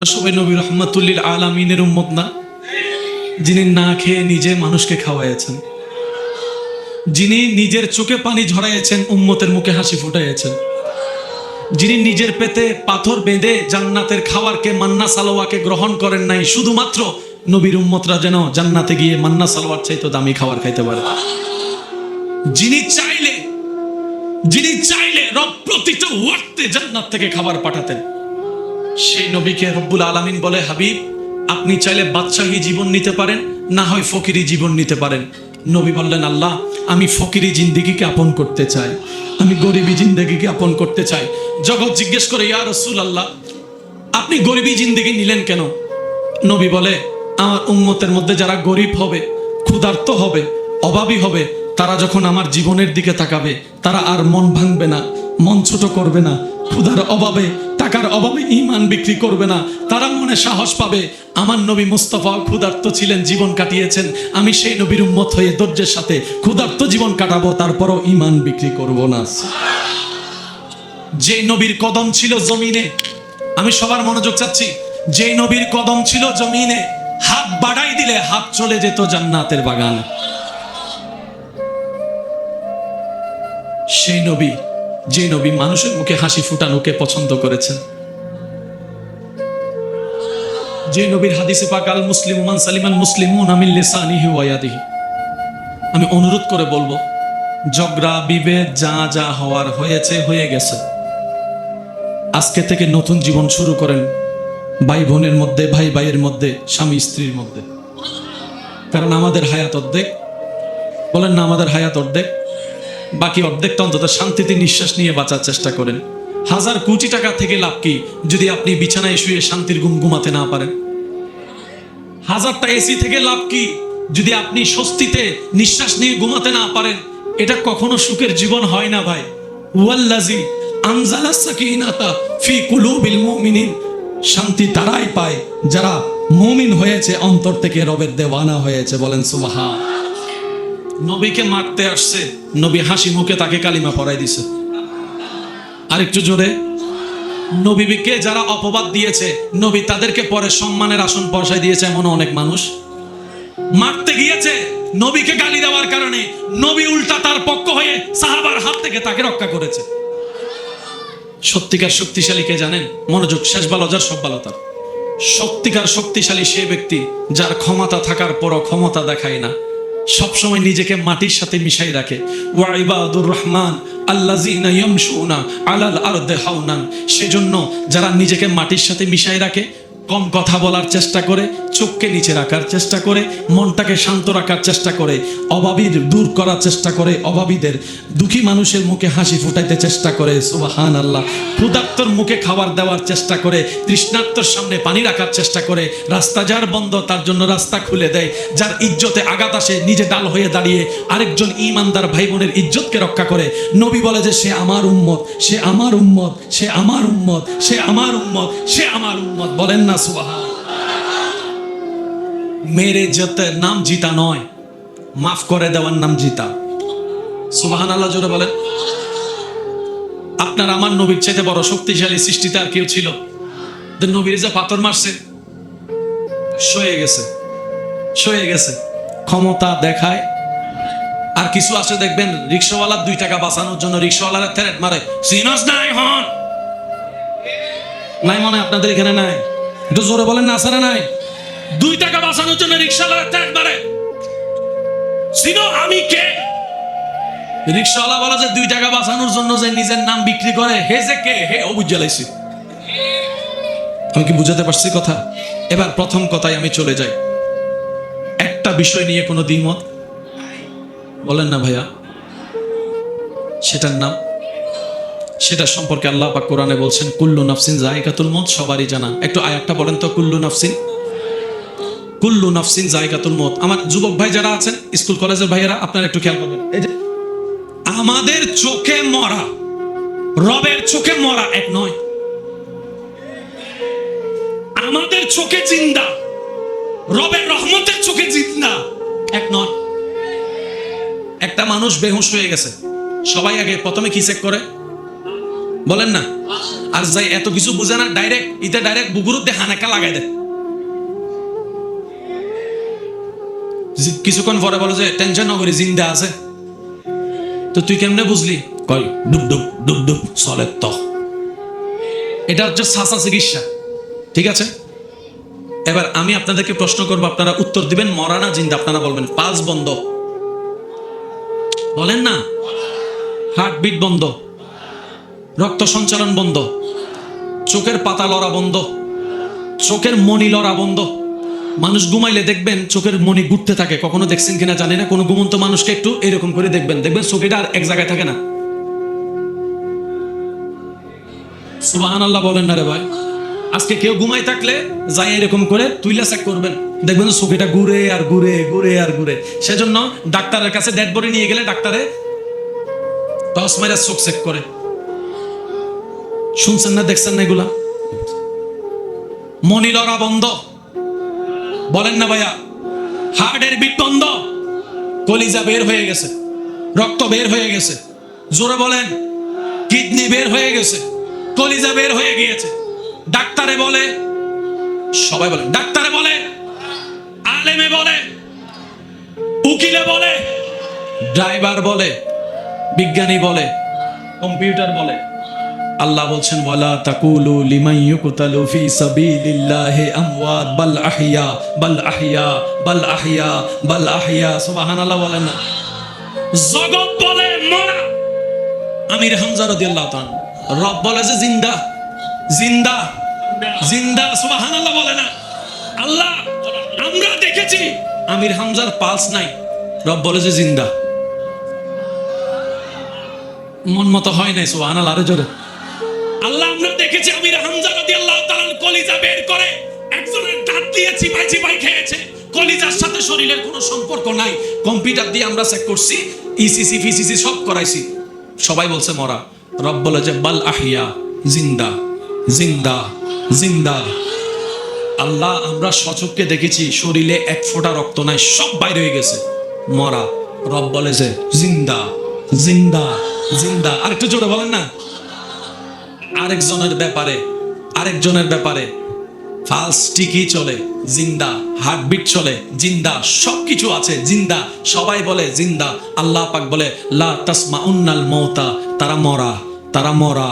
সবাই নবী রহমাতুল্লিল আলামিনের উম্মত না, যিনি না খেয়ে নিজে মানুষকে খাওয়াইছেন, যিনি নিজের চোখে পানি ঝরাইয়েছেন, উম্মতের মুখে হাসি ফুটাইয়েছেন, যিনি নিজের পেটে পাথর বেঁধে জান্নাতের খাবারকে মান্না সালোয়াকে গ্রহণ করেন নাই, শুধুমাত্র নবীর উম্মতরা যেন জান্নাতে গিয়ে মান্না সালোয়ার চাইতো দামি খাবার খাইতে পারে। যিনি চাইলে রব প্রতিটা ওয়াক্তে জান্নাত থেকে খাবার পাঠাতেন, সেই নবীকে রব্বুল আলামিন বলে, হাবিব আপনি চাইলে বাদশাহী জীবন নিতে পারেন, না হয় ফকিরি জীবন নিতে পারেন। নবী বললেন, আল্লাহ আমি ফকিরি জিন্দেগিকে আপন করতে চাই, আমি গরিবী জিন্দেগিকে আপন করতে চাই। জগৎ জিজ্ঞেস করে, ইয়া রাসূলুল্লাহ আপনি গরিবী জিন্দেগি নিলেন কেন? নবী বলে, আমার উম্মতের মধ্যে যারা গরিব হবে, ক্ষুধার্ত হবে, অভাবী হবে, তারা যখন আমার জীবনের দিকে তাকাবে, তারা আর মন ভাঙবে না, মন ছোট করবে না, ক্ষুধার অভাবে টাকার অভাবে ঈমান বিক্রি করবে না, তারা মনে সাহস পাবে আমার নবী মুস্তাফা ক্ষুধার্ত ছিলেন, জীবন কাটিয়েছেন, আমি সেই নবীর উম্মত হয়ে ধৈর্যের সাথে ক্ষুধার্ত জীবন কাটাবো, তারপরও ঈমান বিক্রি করব না। যে নবীর কদম ছিল জমিনে, আমি সবার মনোযোগ চাচ্ছি, যে নবীর কদম ছিল জমিনে, হাত বাড়াই দিলে হাত চলে যেত জান্নাতের বাগানে। সেই নবী, যে নবী মানুষের মুখে হাসি ফুটানোকে পছন্দ করেছেন, যে নবীর হাদিসে পাক আল মুসলিমু মান সালিমাল মুসলিমুনা মিন লিসানিহি ওয়া ইয়াদিহি। আমি অনুরোধ করে বলবো, ঝগড়া বিভেদ যা যা হওয়ার হয়েছে হয়ে গেছে, আজকে থেকে নতুন জীবন শুরু করেন, ভাই বোনের মধ্যে, ভাই ভাইয়ের মধ্যে, স্বামী স্ত্রীর মধ্যে। কারণ আমাদের হায়াত অর্ধেক, বলেন না আমাদের হায়াত অর্ধেক, বাকি অর্ধেকটা অন্তত শান্তিতে নিঃশ্বাস নিয়ে বাঁচার চেষ্টা করেন। হাজার কোটি টাকা থেকে লাভ কি যদি আপনি বিছানায় শুয়ে শান্তির ঘুম ঘুমাতে না পারেন? হাজারটা এসি থেকে লাভ কি যদি আপনি স্বস্তিতে নিঃশ্বাস নিয়ে ঘুমাতে না পারেন? এটা কখনো সুখের জীবন হয় না ভাই। ওয়াল্লাযী আনজালাস সাকিনাতা ফি কুলুবিল মুমিনিন, শান্তি তারাই পায় যারা মুমিন হয়েছে, অন্তর থেকে রবের দেওয়ানা হয়েছে। বলেন সুবহান। নবীকে মারতে আসছে, নবী হাসি মুখে তাকে কালিমা পড়াই দিছে। আরেকটু জোরে। নবীকে যারা অপবাদ দিয়েছে, নবী তাদেরকে পরে সম্মানের আসন বসায় দিয়েছে। এমন অনেক মানুষ মারতে গিয়েছে, নবীকে গালি দেওয়ার কারণে নবী উল্টা তার পক্ষ হয়ে সাহাবার হাত থেকে তাকে রক্ষা করেছে। সত্যিকার শক্তিশালী কে জানেন? মনোযোগ, শেষ ভালো যার সব ভালো তার। সত্যিকার শক্তিশালী সে ব্যক্তি যার ক্ষমতা থাকার পরও ক্ষমতা দেখায় না, সবসময় নিজেকে মাটির সাথে মিশাই রাখে। ওয়া ইবাদুর রহমান আল্লাযিনা ইয়ামশুনা আলাল আরদি হাওনান। সেজন্য যারা নিজেকে মাটির সাথে মিশাই রাখে, কম কথা বলার চেষ্টা করে, চোখকে নিচে রাখার চেষ্টা করে, মনটাকে শান্ত রাখার চেষ্টা করে, অভাবীর দূর করার চেষ্টা করে, অভাবীদের, দুঃখী মানুষের মুখে হাসি ফুটাইতে চেষ্টা করে, সুবহানাল্লাহ, ক্ষুধার্তর মুখে খাবার দেওয়ার চেষ্টা করে, তৃষ্ণার্তর সামনে পানি রাখার চেষ্টা করে, রাস্তা যার বন্ধ তার জন্য রাস্তা খুলে দেয়, যার ইজ্জতে আঘাত আসে নিজে ডাল হয়ে দাঁড়িয়ে আরেকজন ঈমানদার ভাই বোনের ইজ্জতকে রক্ষা করে। নবী বলে যে সে আমার উম্মত, সে আমার উম্মত, সে আমার উম্মত, সে আমার উম্মত, সে আমার উম্মত। বলেন না সুবহান। মেরে যেতে নাম জিতা নয়, মাফ করে দেওয়ার নাম জিতা। সুবহানাল্লাহ জোরে বলেন। আপনার আমার নবীর চাইতে বড় শক্তিশালী সৃষ্টিতে আর কেউ ছিল? নবীর যে পাথর মারছে, সয়ে গেছে, সয়ে গেছে, ক্ষমতা দেখায়। আর কিছু আছে দেখবেন, রিক্সাওয়ালা 2 টাকা বাঁচানোর জন্য রিক্সাওয়ালারা থ্রেট মারে, সিনাস নাই হন নাই, মনে আপনাদের এখানে নাই? একটু জোরে বলেন না, আছে না নাই? 2 টাকা বাঁচানোর জন্য রিক্সাওয়ালারা থ্রেট মারে, সিনো আমি কে? রিক্সাওয়ালা বলে যে 2 টাকা বাঁচানোর জন্য যে নিজের নাম বিক্রি করে, হে যে কে? হে ও বুঝালাইছি। আমি কি বুঝাতে পারছি কথা? এবার প্রথম কথায় আমি চলে যাই। একটা বিষয় নিয়ে কোনো দ্বিমত বলেন না ভাইয়া, সেটার নাম, সেটা সম্পর্কে আল্লাহ পাক কোরআনে বলছেন, কুল্লু নাফসিন যায়কাতুল মউত। সবারই জানা, একটু আয়াতটা বলেন তো, কুল্লু নাফসিন যায়কাতুল মউত। আমার যুবক ভাই যারা আছেন, স্কুল কলেজের ভাইয়েরা, আপনারা একটু খেয়াল করবেন। এই যে আমাদের চোখে মরা, রবের চোখে মরা এক নয়। আমাদের চোখে জিন্দা, রবের রহমতের চোখে জিন্দা এক নয়। একটা মানুষ বেহুশ হয়ে গেছে, সবাই আগে প্রথমে কি চেক করে? বলেন না? আর যাই এত কিছু বুঝে না, ডাইরেক্ট বুকুরুত দিয়ে হানাকা লাগাই দেয়। কিছুক্ষণ পরে বলে যে টেনশন না করি, জিন্দা আছে। তো তুই কেমনে বুঝলি? কয় ডুব ডুব ডুব ডুব চলে। তো এটা হচ্ছে সাসা চিকিৎসা, ঠিক আছে? এবার আমি আপনাদেরকে প্রশ্ন করবো, আপনারা উত্তর দিবেন মরা না জিন্দা। আপনারা বলবেন পালস বন্ধ, বলেন না? হার্টবিট বন্ধ, রক্ত সঞ্চালন বন্ধ, চোখের পাতা লড়া বন্ধ, চোখের মনি লড়া বন্ধ। মানুষ ঘুমাইলে দেখবেন চোখের মনি ঘুরতে থাকে। কখনো দেখছেন কিনা জানি না, কোনো ঘুমন্ত মানুষকে একটু এরকম করে দেখবেন চোখটা আর এক জায়গায় থাকে না। সুবহানাল্লাহ বলেন না রে ভাই? আজকে কেউ ঘুমাই থাকলে যাই এরকম করে তুইলা চেক করবেন, দেখবেন চোখটা ঘুরে আর ঘুরে ঘুরে আর ঘুরে। সেজন্য ডাক্তারের কাছে ডেড বডি নিয়ে গেলে ডাক্তারে টস মাইরা চোখ চেক করে। শুনছেন না, দেখছেন না এগুলা? মনি লড়া বন্ধ, বলেন না ভাইয়া? হার্টের বিট বন্ধ, কলিজা বের হয়ে গেছে, রক্ত বের হয়ে গেছে। জোরে বলেন, কিডনি বের হয়ে গেছে, কলিজা বের হয়ে গিয়েছে। ডাক্তারে বলে, সবাই বলে, ডাক্তারে বলে, আলেমে বলে, উকিলে বলে, ড্রাইভার বলে, বিজ্ঞানী বলে, কম্পিউটার বলে। আল্লাহ বলছেন ওয়ালা তাকুলু লিমান ইউকতালু ফি সাবিলিল্লাহি আমওয়াত বাল আহইয়া বাল আহইয়া বাল আহইয়া বাল আহইয়া। সুবহানাল্লাহ বলেন না? জগৎ বলে মরা, আমির হামজা রাদিয়াল্লাহু তাআলা। রব বলে যে জিন্দা, জিন্দা, জিন্দা। সুবহানাল্লাহ বলে না? আল্লাহ আমরা দেখেছি আমির হামজার পালস নাই, রব বলে যে জিন্দা। মন মতো হয় নাই। সুবহানাল্লাহ, আরে জোরে। আল্লাহ আমরা দেখেছি আমির হামজা রাদিয়াল্লাহু তাআলা কলিজা বের করে একজনের দাঁত দিয়ে চিবাই চিবাই খেয়েছে। কলিজার সাথে শরীরের কোনো সম্পর্ক নাই। কম্পিউটার দিয়ে আমরা চেক করছি, ইসিসি ফিসিসি সব করাইছি, সবাই বলছে মরা। রব বলে যে বাল আহইয়া, জিন্দা, জিন্দা, জিন্দা। আল্লাহ আমরা সচক্ষে দেখেছি শরীরে এক ফোঁটা রক্ত নাই, সব বাইরে হয়ে গেছে, মরা। রব বলে যে জিন্দা, জিন্দা, জিন্দা। আরেকটু জোরে বলেন না? আরেকজনের ব্যাপারে ফালস ঠিকই চলে, জিন্দা। হার্টবিট চলে, জিন্দা। সবকিছু আছে, জিন্দা। সবাই বলে জিন্দা। আল্লাহ পাক বলে লা তাসমাউন্নাল মৌতা, তারা মরা, তারা মরা।